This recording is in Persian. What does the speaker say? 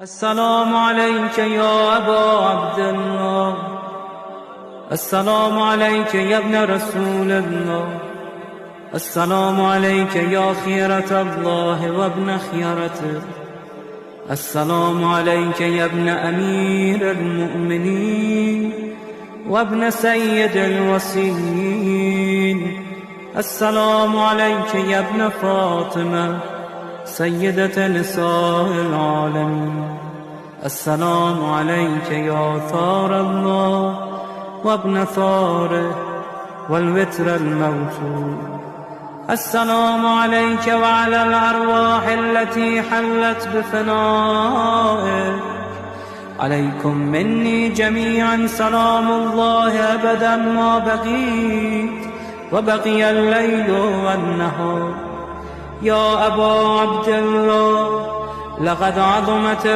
السلام عليك يا أبا عبد الله، السلام عليك يا ابن رسول الله، السلام عليك يا خيرة الله وابن خيرته، السلام عليك يا ابن أمير المؤمنين وابن سيد الوصيين، السلام عليك يا ابن فاطمة سيدة نساء العالمين، السلام عليك يا ثار الله وابن ثاره والوتر الموتور، السلام عليك وعلى الأرواح التي حلت بفنائك، عليكم مني جميعا سلام الله أبدا ما بقيت وبقي الليل والنهار. يا أبا عبد الله، لقد عظمت